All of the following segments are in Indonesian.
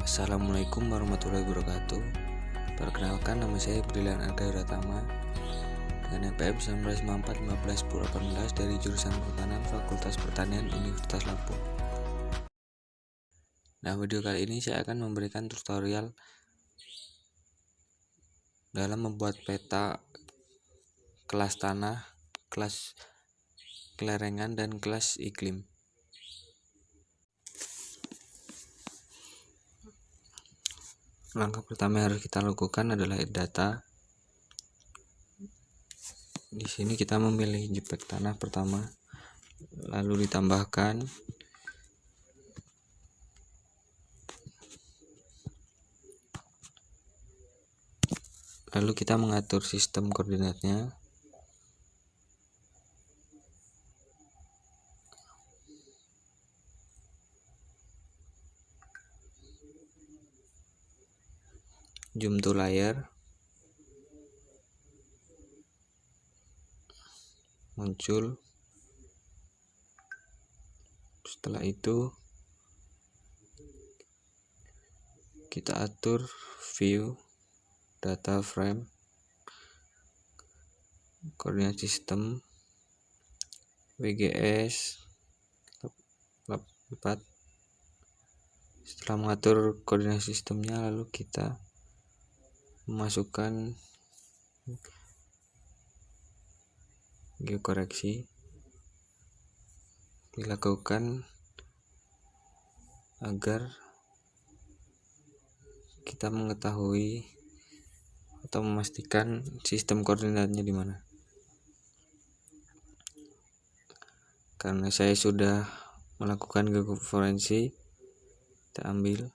Assalamualaikum warahmatullahi wabarakatuh. Perkenalkan, nama saya Brilian Arga Ratama dengan NPM 1994-15-1018 dari jurusan Pertanian Fakultas Pertanian Universitas Lampung. Nah, video kali ini saya akan memberikan tutorial dalam membuat peta kelas tanah, kelas kelerengan, dan kelas iklim. Langkah pertama yang harus kita lakukan adalah data. Di sini kita memilih JPEG tanah pertama, lalu ditambahkan lalu kita mengatur sistem koordinatnya. Zoom to layar, muncul. Setelah itu kita atur view data frame, koordinat sistem, WGS 4. Setelah mengatur koordinat sistemnya, lalu kita memasukkan geokoreksi. Dilakukan agar kita mengetahui atau memastikan sistem koordinatnya di mana. Karena saya sudah melakukan geoforensik, kita ambil.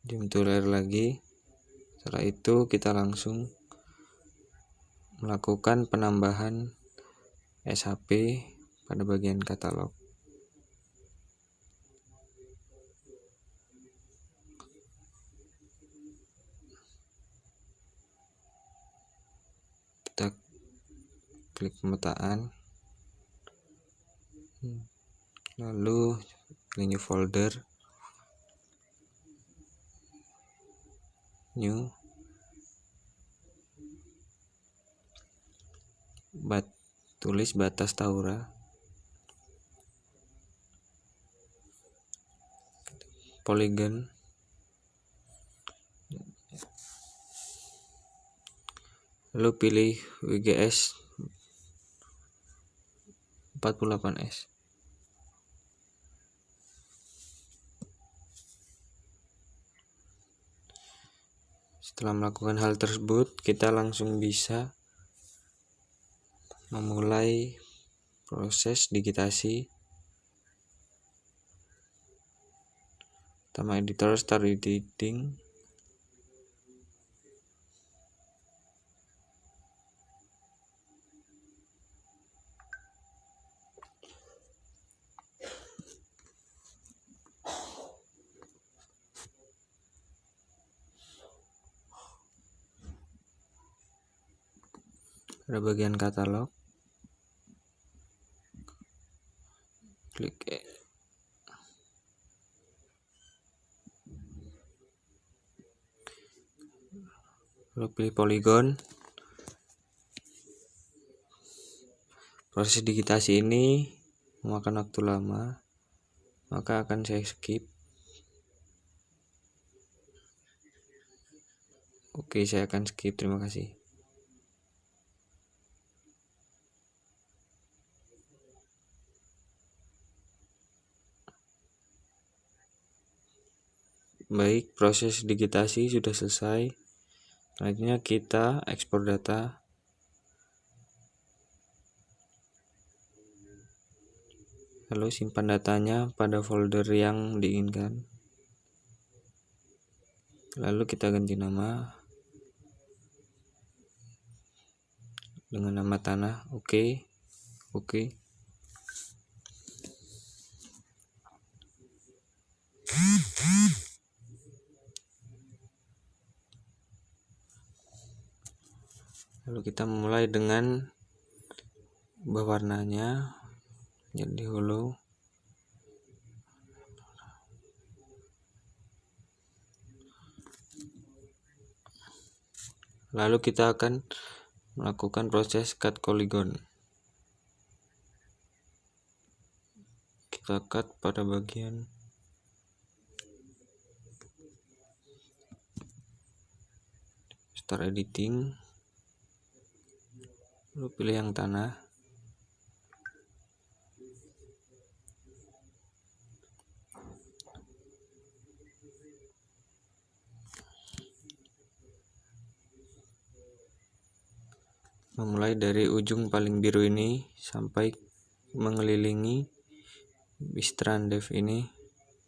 Zoom to layar lagi. Setelah itu kita langsung melakukan penambahan SHP pada bagian katalog. Kita klik pemetaan, lalu pilih new folder, new, tulis batas Taura, poligon, lalu pilih WGS 48S. Setelah melakukan hal tersebut, kita langsung bisa memulai proses digitasi. Pertama, editor, start editing. Pada bagian katalog, klik lalu pilih poligon. Proses digitasi ini memakan waktu lama, maka akan saya skip. Oke, saya akan skip. Terima kasih. Baik, proses digitasi sudah selesai. Selanjutnya kita ekspor data. Lalu simpan datanya pada folder yang diinginkan. Lalu kita ganti nama dengan nama tanah. Oke. Lalu kita mulai dengan ubah warnanya jadi hollow. Lalu kita akan melakukan proses cut polygon. Kita cut pada bagian start editing, lalu pilih yang tanah. Memulai dari ujung paling biru ini sampai mengelilingi strand dev ini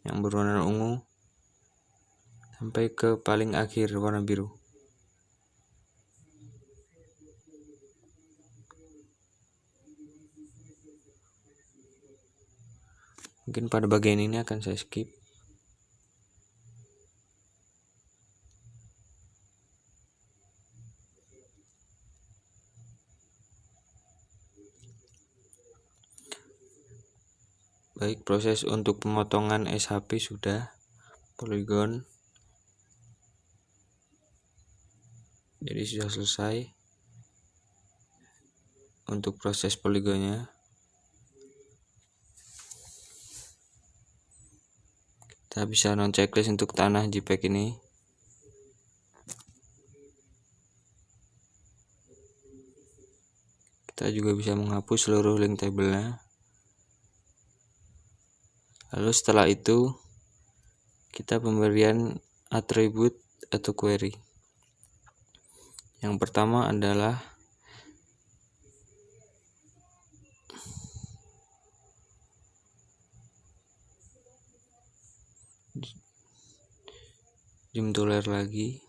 yang berwarna ungu sampai ke paling akhir warna biru. Mungkin pada bagian ini akan saya skip. Baik, proses untuk pemotongan SHP sudah, polygon jadi sudah selesai untuk proses poligonnya. Kita bisa non checklist untuk tanah JPEG ini. Kita juga bisa menghapus seluruh link tabelnya. Lalu setelah itu kita pemberian atribut atau query. Yang pertama adalah zoom to layer lagi.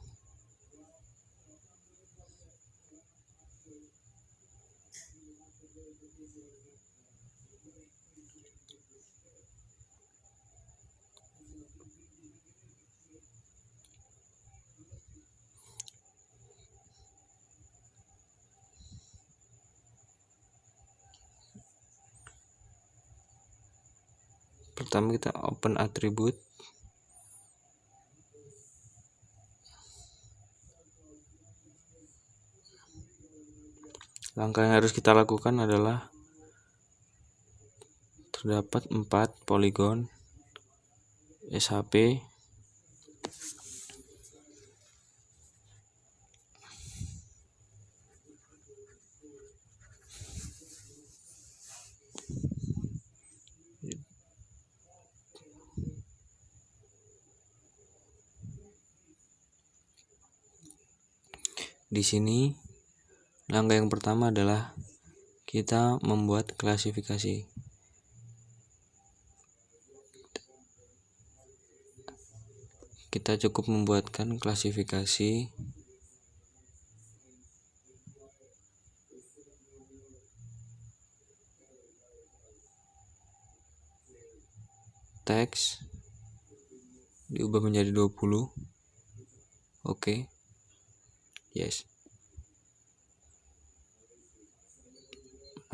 Pertama kita open atribut. Langkah yang harus kita lakukan adalah terdapat 4 poligon SHP di sini. Langkah yang pertama adalah kita membuat klasifikasi. Kita cukup membuatkan klasifikasi teks diubah menjadi 20. Oke. Yes.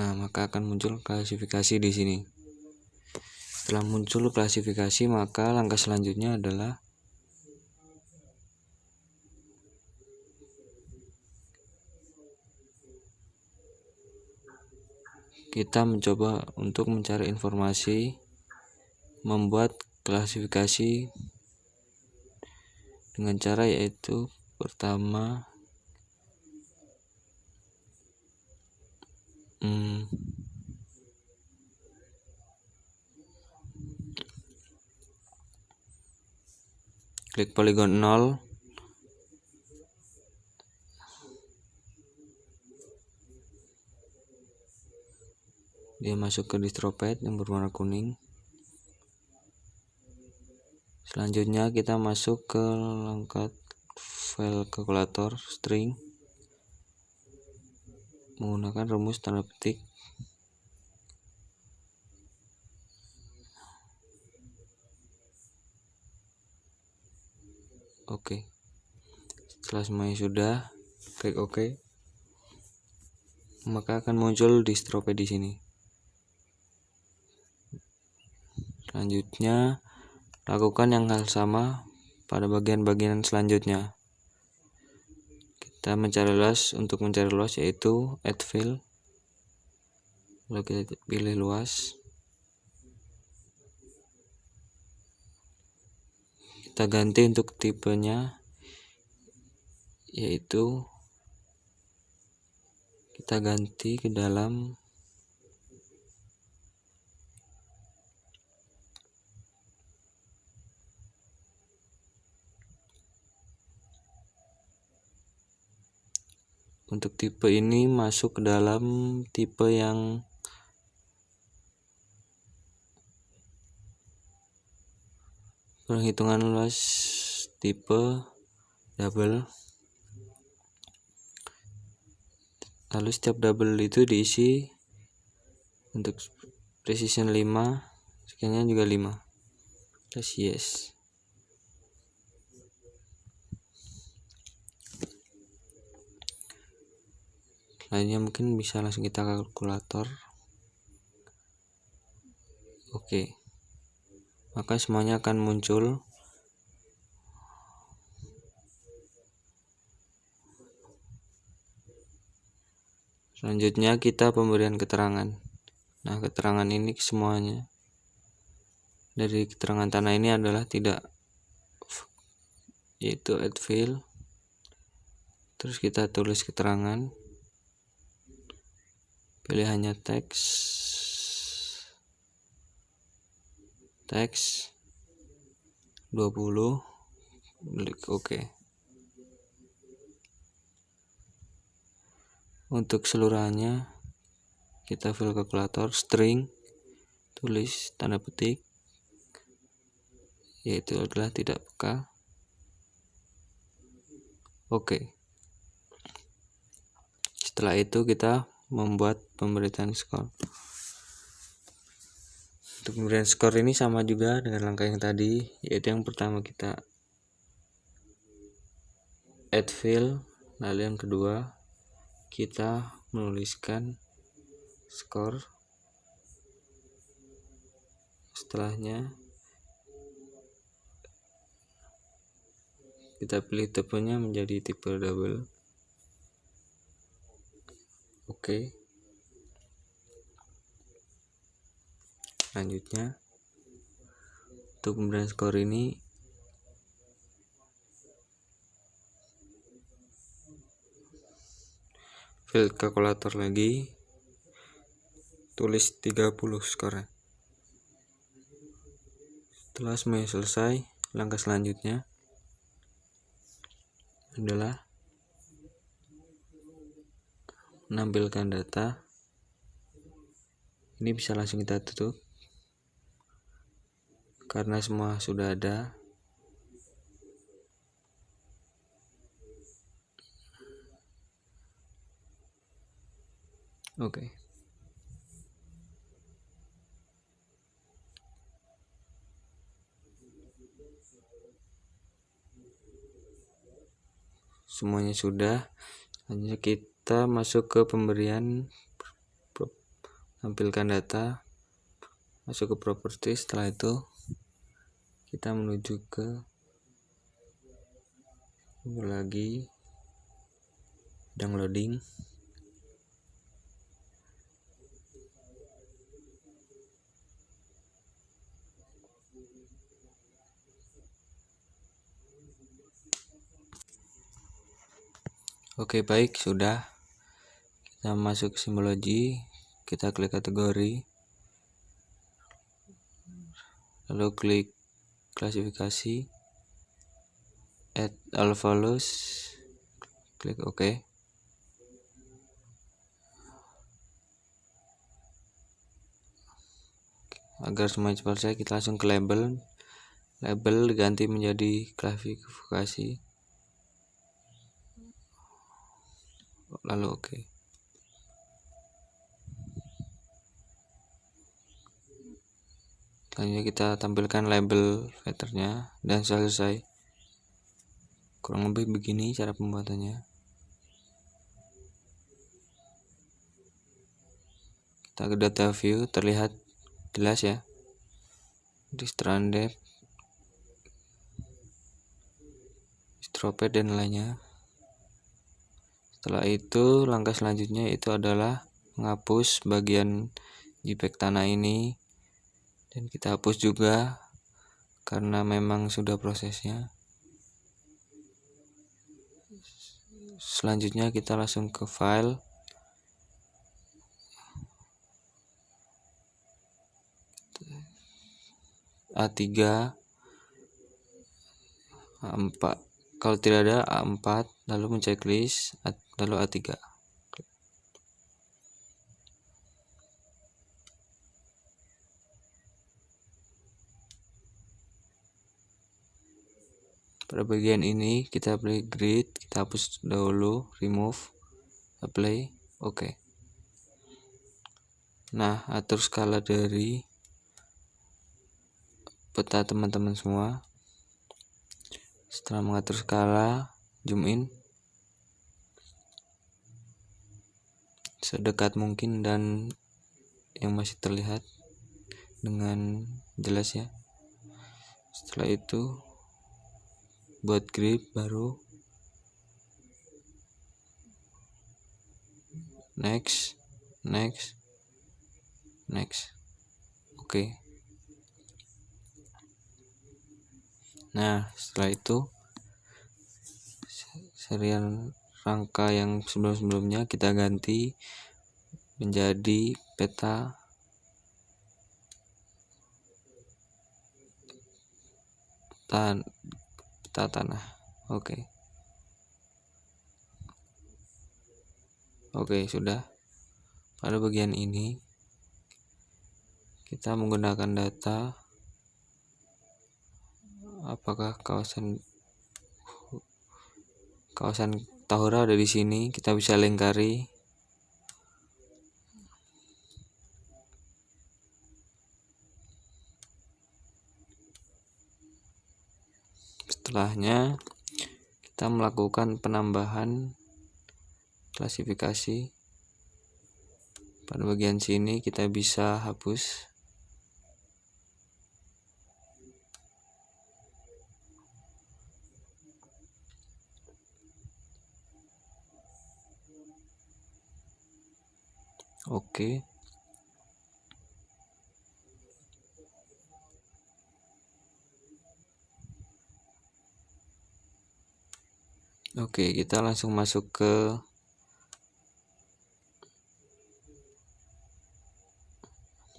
Nah, maka akan muncul klasifikasi di sini. Setelah muncul klasifikasi, maka langkah selanjutnya adalah kita mencoba untuk mencari informasi, membuat klasifikasi dengan cara yaitu pertama klik poligon 0, dia masuk ke distropad yang berwarna kuning. Selanjutnya kita masuk ke langkah file kalkulator string menggunakan rumus tanda petik. Oke. Setelah semuanya sudah, klik OK. Maka akan muncul distropad di sini. Selanjutnya, lakukan yang hal sama pada bagian-bagian selanjutnya. Kita mencari luas, untuk mencari luas yaitu add fill. Lalu kita pilih luas. Kita ganti untuk tipenya, yaitu kita ganti ke dalam untuk tipe ini masuk ke dalam tipe yang perhitungan luas tipe double. Lalu setiap double itu diisi untuk precision 5, sekiannya juga 5. Plus yes. Lainnya mungkin bisa langsung kita kalkulator. Oke. Maka semuanya akan muncul. Selanjutnya kita pemberian keterangan. Nah, keterangan ini semuanya dari keterangan tanah ini adalah tidak, yaitu add fill. Terus kita tulis keterangan. Pilihannya teks 20, klik OK. Untuk seluruhannya kita fill kalkulator, string, tulis tanda petik, yaitu adalah tidak peka. Oke. Setelah itu kita membuat pemberian skor. Untuk pemberian skor ini sama juga dengan langkah yang tadi, yaitu yang pertama kita add fill, lalu yang kedua kita menuliskan skor. Setelahnya kita pilih tipenya menjadi tipe double. Oke. Selanjutnya untuk pemberian skor ini fill kalkulator lagi, tulis 30 skornya. Setelah semuanya selesai, langkah selanjutnya adalah menampilkan data. Ini bisa langsung kita tutup karena semua sudah ada. Oke. Semuanya sudah. Hanya kita masuk ke pemberian, tampilkan data, masuk ke properti. Setelah itu kita menuju ke lagi downloading. Oke, baik, sudah. Kita masuk ke simbologi, kita klik kategori, lalu klik klasifikasi, add all values, klik OK. Agar semuanya selesai, kita langsung ke label diganti menjadi klasifikasi, lalu OK. Selanjutnya kita tampilkan label filternya dan selesai. Kurang lebih begini cara pembuatannya. Kita ke data view, terlihat jelas ya. Distranded, Distroped dan lainnya. Setelah itu langkah selanjutnya itu adalah menghapus bagian JPEG tanah ini, dan kita hapus juga karena memang sudah prosesnya. Selanjutnya kita langsung ke file, A3, A4, kalau tidak ada A4, lalu menceklis, lalu A3. Pada bagian ini kita apply grid, kita hapus dahulu, remove, apply, oke. Nah, atur skala dari peta teman-teman semua. Setelah mengatur skala, zoom in sedekat mungkin dan yang masih terlihat dengan jelas ya. Setelah itu buat grid baru, next, oke. Nah, setelah itu serial rangka yang sebelum-sebelumnya kita ganti menjadi peta tanah. Oke, sudah. Pada bagian ini kita menggunakan data apakah kawasan Tahura ada di sini, kita bisa lingkari. Setelahnya kita melakukan penambahan klasifikasi. Pada bagian sini kita bisa hapus. Oke. Oke, kita langsung masuk ke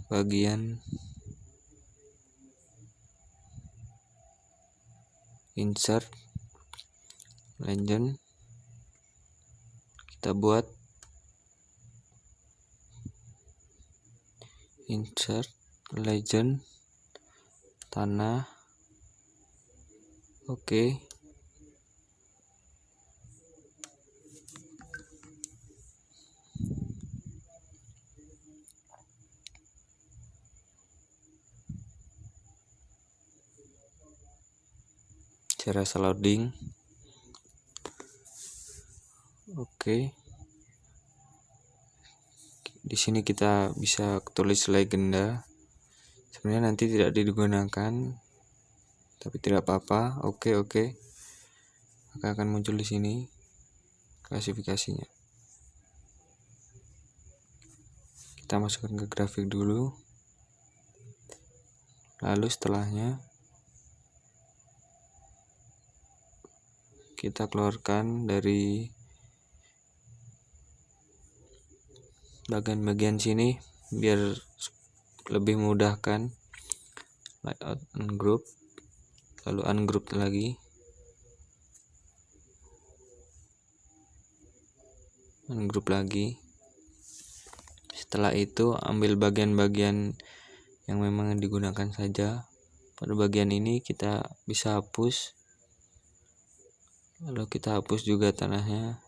bagian insert legend. Kita buat insert legend tanah. Oke. Saya rasa loading. Oke. Di sini kita bisa tulis legenda. Sebenarnya nanti tidak digunakan, tapi tidak apa-apa. Oke. Maka akan muncul di sini klasifikasinya. Kita masukkan ke grafik dulu. Lalu setelahnya kita keluarkan dari bagian sini biar lebih memudahkan. Layout ungroup, lalu ungroup lagi, setelah itu ambil bagian-bagian yang memang digunakan saja. Pada bagian ini kita bisa hapus, lalu kita hapus juga tanahnya,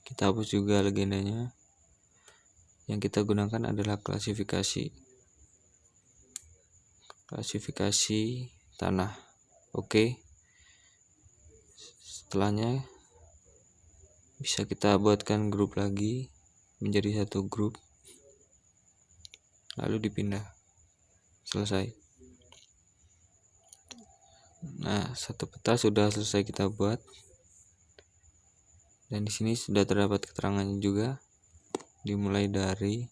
kita hapus juga legendanya. Yang kita gunakan adalah klasifikasi tanah. Oke. Setelahnya bisa kita buatkan grup lagi menjadi satu grup, lalu dipindah. Selesai. Nah, satu peta sudah selesai kita buat. Dan di sini sudah terdapat keterangannya juga. Dimulai dari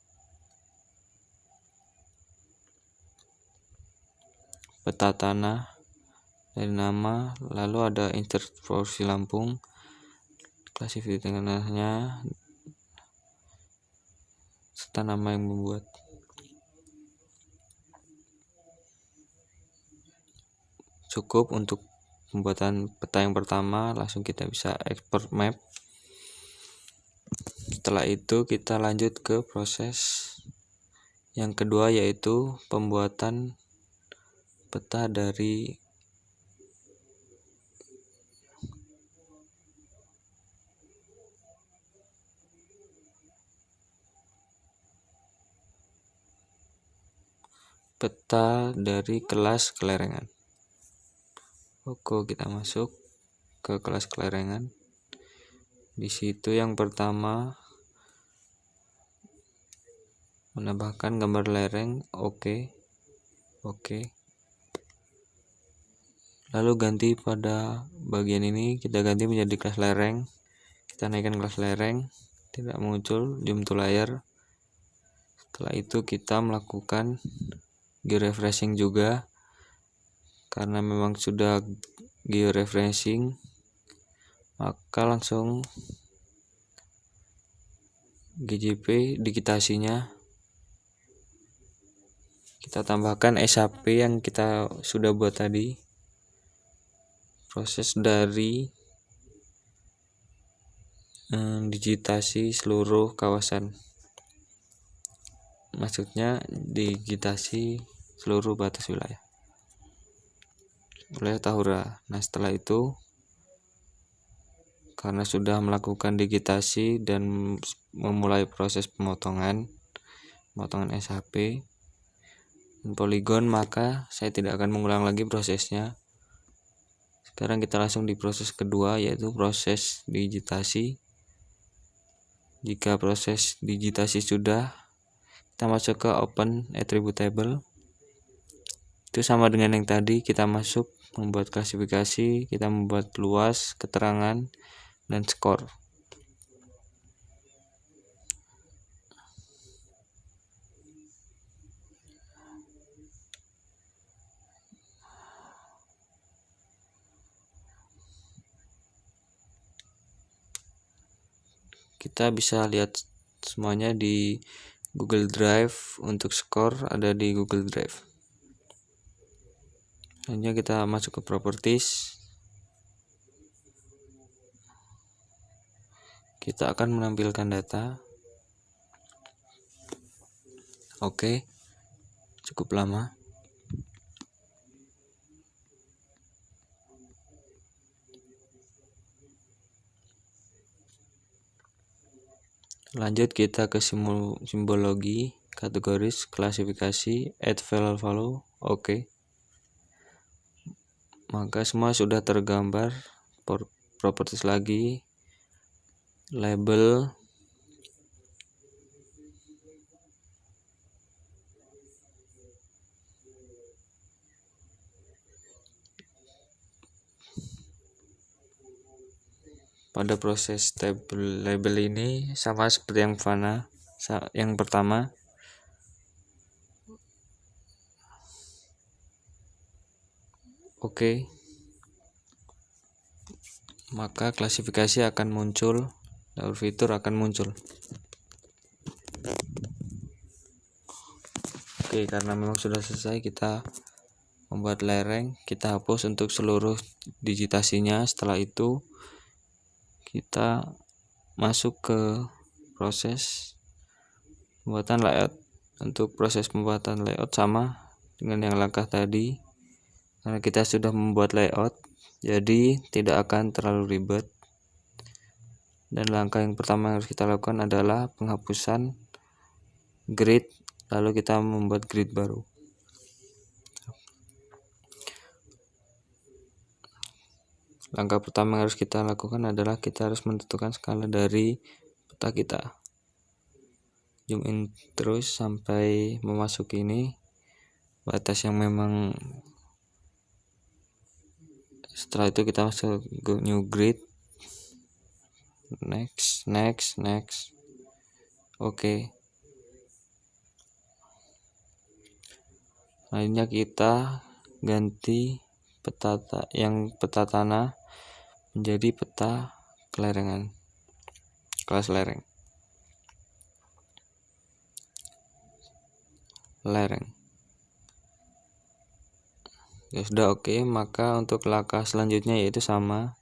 peta tanah, dari nama, lalu ada insert porsi Lampung, klasifikasi tanahnya, serta nama yang membuat. Cukup untuk pembuatan peta yang pertama, langsung kita bisa export map. Setelah itu kita lanjut ke proses yang kedua, yaitu pembuatan peta dari kelas kelerengan. Oke, kita masuk ke kelas kelerengan. Di situ yang pertama menambahkan gambar lereng, oke. Lalu ganti pada bagian ini, kita ganti menjadi kelas lereng. Kita naikkan kelas lereng, tidak muncul, zoom to layer. Setelah itu kita melakukan georefreshing juga, karena memang sudah georefreshing, maka langsung GJP digitasinya kita tambahkan SAP yang kita sudah buat tadi. Proses dari digitasi seluruh kawasan, maksudnya digitasi seluruh batas wilayah Tahura. Nah, setelah itu karena sudah melakukan digitasi dan memulai proses pemotongan SHP dan poligon, maka saya tidak akan mengulang lagi prosesnya. Sekarang kita langsung di proses kedua, yaitu proses digitasi. Jika proses digitasi sudah, kita masuk ke open attribute table. Itu sama dengan yang tadi, kita masuk membuat klasifikasi, kita membuat luas, keterangan, dan skor. Kita bisa lihat semuanya di Google Drive. Untuk skor ada di Google Drive. Selanjutnya kita masuk ke properties. Kita akan menampilkan data. Oke, cukup lama. Lanjut kita ke simbologi, kategoris, klasifikasi, add value. Oke. Maka semua sudah tergambar. Properties lagi, label, pada proses table label ini sama seperti yang pertama. Oke. Maka klasifikasi akan muncul, lalu fitur akan muncul. Oke, karena memang sudah selesai, kita membuat lereng, kita hapus untuk seluruh digitasinya. Setelah itu kita masuk ke proses pembuatan layout. Untuk proses pembuatan layout sama dengan yang langkah tadi, karena kita sudah membuat layout, jadi tidak akan terlalu ribet. Dan langkah yang pertama yang harus kita lakukan adalah penghapusan grid, lalu kita membuat grid baru. Langkah pertama yang harus kita lakukan adalah kita harus menentukan skala dari peta kita. Zoom in terus sampai memasuki ini batas yang memang Setelah itu kita masuk ke new grid. Next. Oke. Selanjutnya kita ganti peta tanah menjadi peta kelerengan, kelas lereng. Ya sudah, oke. Maka untuk langkah selanjutnya yaitu sama.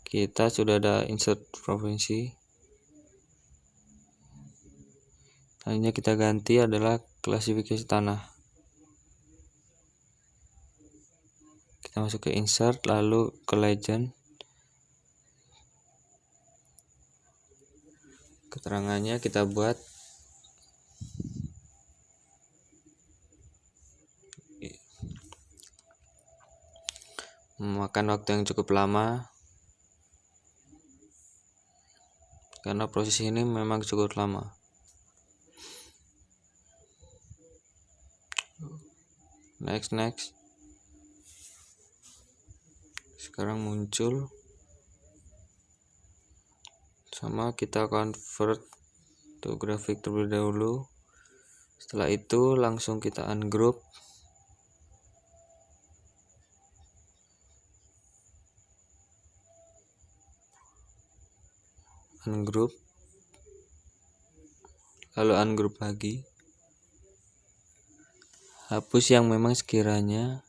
Kita sudah ada insert provinsi. Selanjutnya kita ganti adalah klasifikasi tanah. Kita masuk ke insert, lalu ke legend. Keterangannya kita buat memakan waktu yang cukup lama karena proses ini memang cukup lama. Next. Sekarang muncul. Sama, kita convert to grafik terlebih dahulu. Setelah itu langsung kita ungroup. Lalu ungroup lagi. Hapus yang memang sekiranya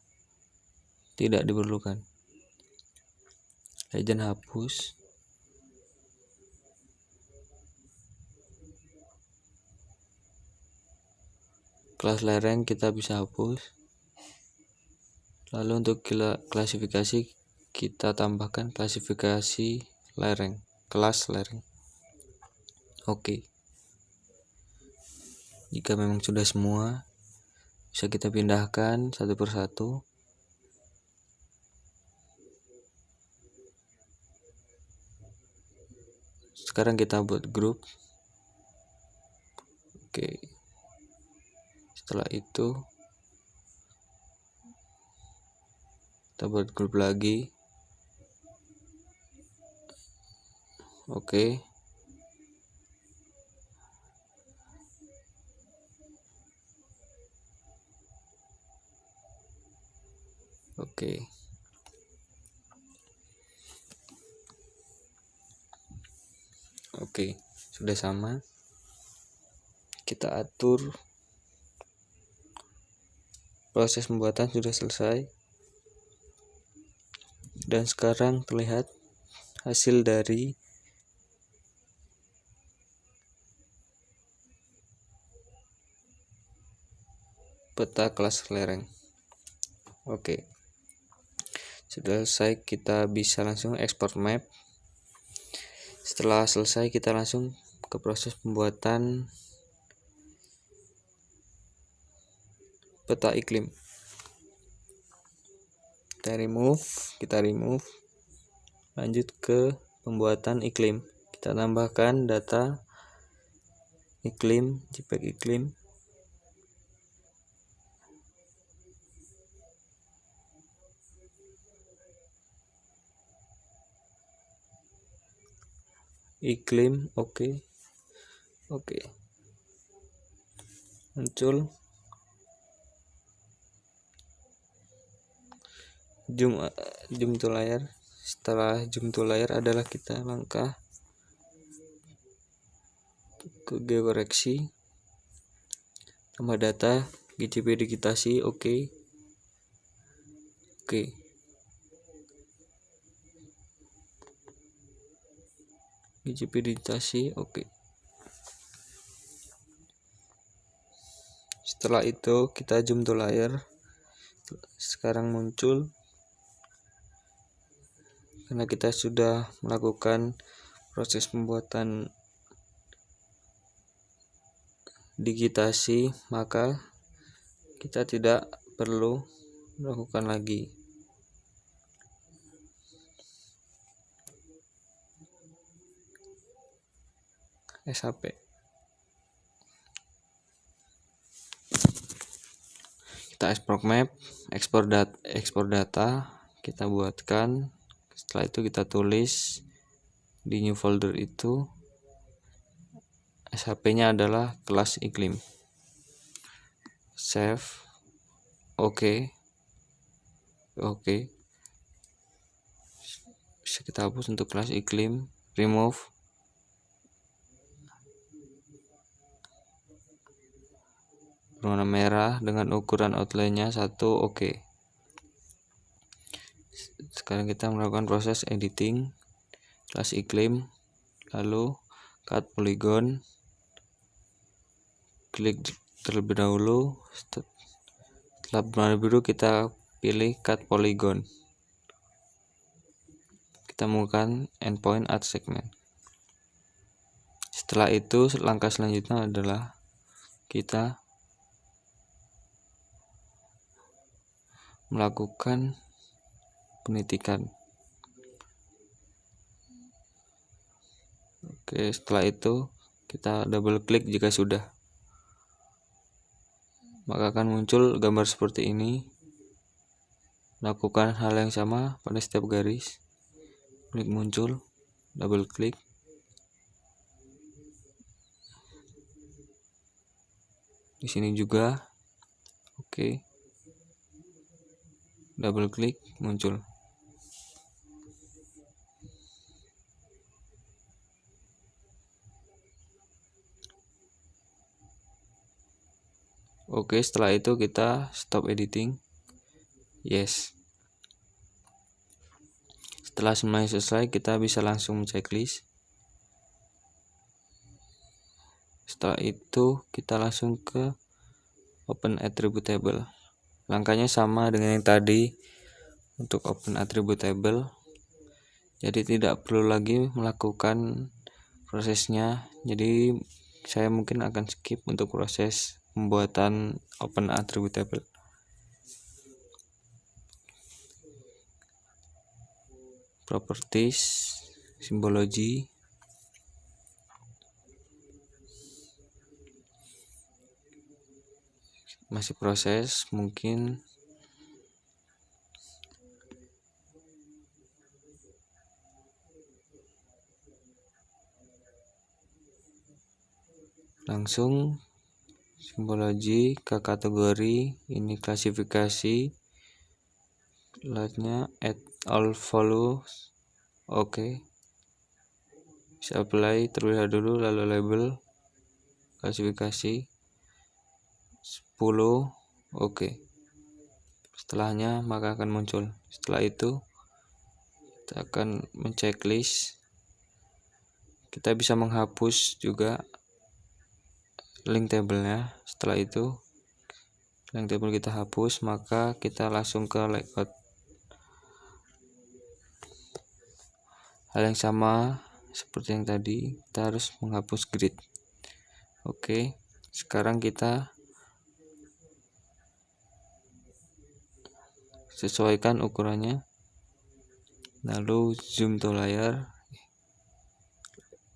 tidak diperlukan. Legend hapus. Kelas lereng kita bisa hapus. Lalu untuk klasifikasi kita tambahkan klasifikasi lereng, kelas lereng. Oke. Jika memang sudah semua, bisa kita pindahkan satu persatu. Sekarang kita buat grup. Oke. Setelah itu kita buat grup lagi. Oke. Oke, sudah sama. Kita atur. Proses pembuatan sudah selesai. Dan sekarang terlihat hasil dari peta kelas lereng. Oke. Sudah selesai, kita bisa langsung export map. Setelah selesai, kita langsung ke proses pembuatan peta iklim. Kita remove. Lanjut ke pembuatan iklim. Kita tambahkan data iklim, JPEG iklim. Oke. Muncul. Zoom to layar. Setelah zoom to layar adalah kita langkah ke geokoreksi, tambah data, GCP digitasi. Oke. GCP digitasi. Oke. Setelah itu kita zoom to layar. Sekarang muncul karena kita sudah melakukan proses pembuatan digitasi, maka kita tidak perlu melakukan lagi. SHP. Kita export map, ekspor data, kita buatkan. Setelah itu kita tulis di new folder itu SHP-nya adalah kelas iklim. Save. Oke. Bisa kita hapus untuk kelas iklim. Remove. Berwarna merah dengan ukuran outline-nya 1. Oke. Sekarang kita melakukan proses editing kelas iklim, lalu cut polygon, klik terlebih dahulu. Setelah berwarna biru kita pilih cut polygon, kita temukan endpoint add segment. Setelah itu langkah selanjutnya adalah kita melakukan penitikan. Oke, setelah itu kita double klik jika sudah, maka akan muncul gambar seperti ini. Lakukan hal yang sama pada setiap garis. Klik muncul, double klik. Di sini juga. Oke. Double klik muncul. Oke, setelah itu kita stop editing. Yes. Setelah semuanya selesai, kita bisa langsung checklist. Setelah itu kita langsung ke open attribute table. Langkahnya sama dengan yang tadi untuk open attribute table. Jadi tidak perlu lagi melakukan prosesnya. Jadi saya mungkin akan skip untuk proses pembuatan open attribute table. Properties, symbology, masih proses, mungkin langsung simbologi ke kategori ini klasifikasi, lightnya add all follows. Oke. Bisa apply terlebih dahulu, lalu label klasifikasi 10. Oke. Setelahnya maka akan muncul. Setelah itu kita akan menceklis. Kita bisa menghapus juga link tabelnya. Setelah itu link table kita hapus, maka kita langsung ke layout. Hal yang sama seperti yang tadi, kita harus menghapus grid. Oke, sekarang kita sesuaikan ukurannya, lalu zoom to layar,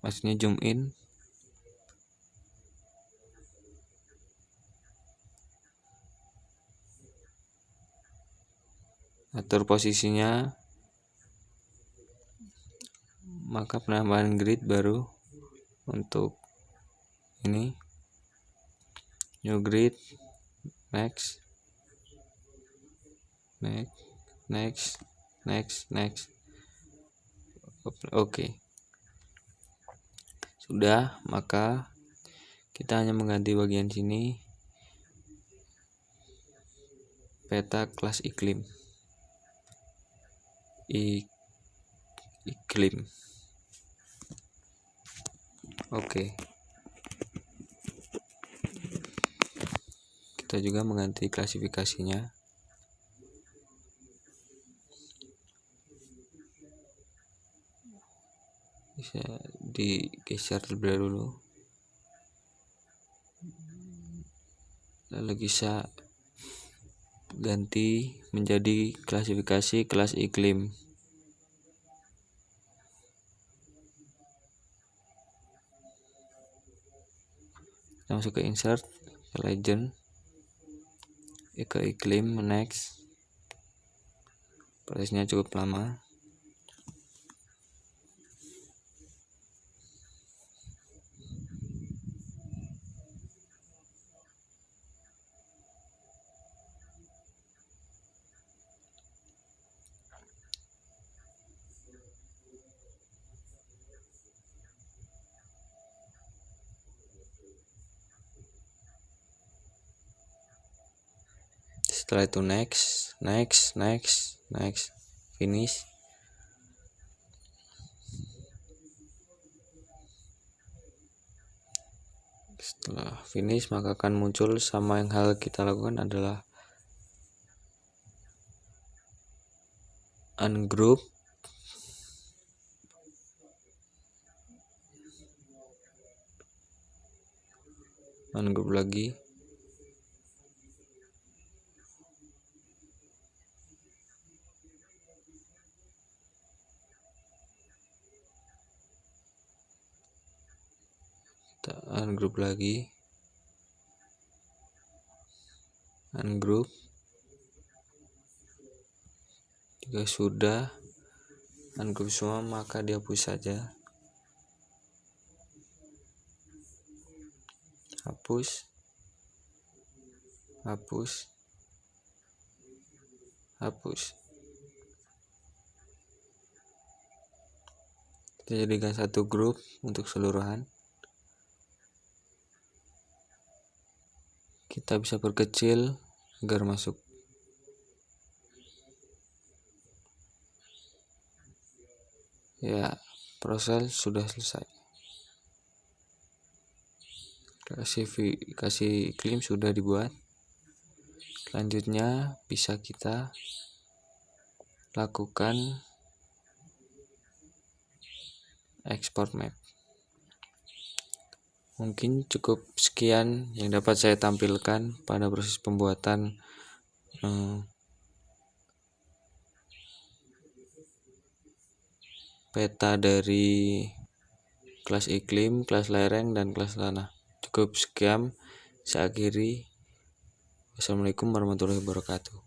maksudnya zoom in. Atur posisinya, maka penambahan grid baru untuk ini, new grid, next. Oke. Sudah, maka kita hanya mengganti bagian sini, peta kelas iklim. Iklim. Oke. Kita juga mengganti klasifikasinya. Bisa digeser terlebih dahulu, lalu bisa ganti menjadi klasifikasi kelas iklim. Kita masuk ke insert, ke legend, ke iklim, next. Prosesnya cukup lama. Setelah itu next, finish. Setelah finish maka akan muncul sama yang hal kita lakukan adalah ungroup, lagi, ungroup lagi, ungroup. Jika sudah ungroup semua maka dihapus saja. Hapus. Kita jadikan satu grup untuk seluruhan. Kita bisa perkecil agar masuk. Ya, proses sudah selesai. Kasih iklim sudah dibuat. Selanjutnya bisa kita lakukan export map. Mungkin cukup sekian yang dapat saya tampilkan pada proses pembuatan peta dari kelas iklim, kelas lereng, dan kelas tanah. Cukup sekian, saya akhiri. Wassalamualaikum warahmatullahi wabarakatuh.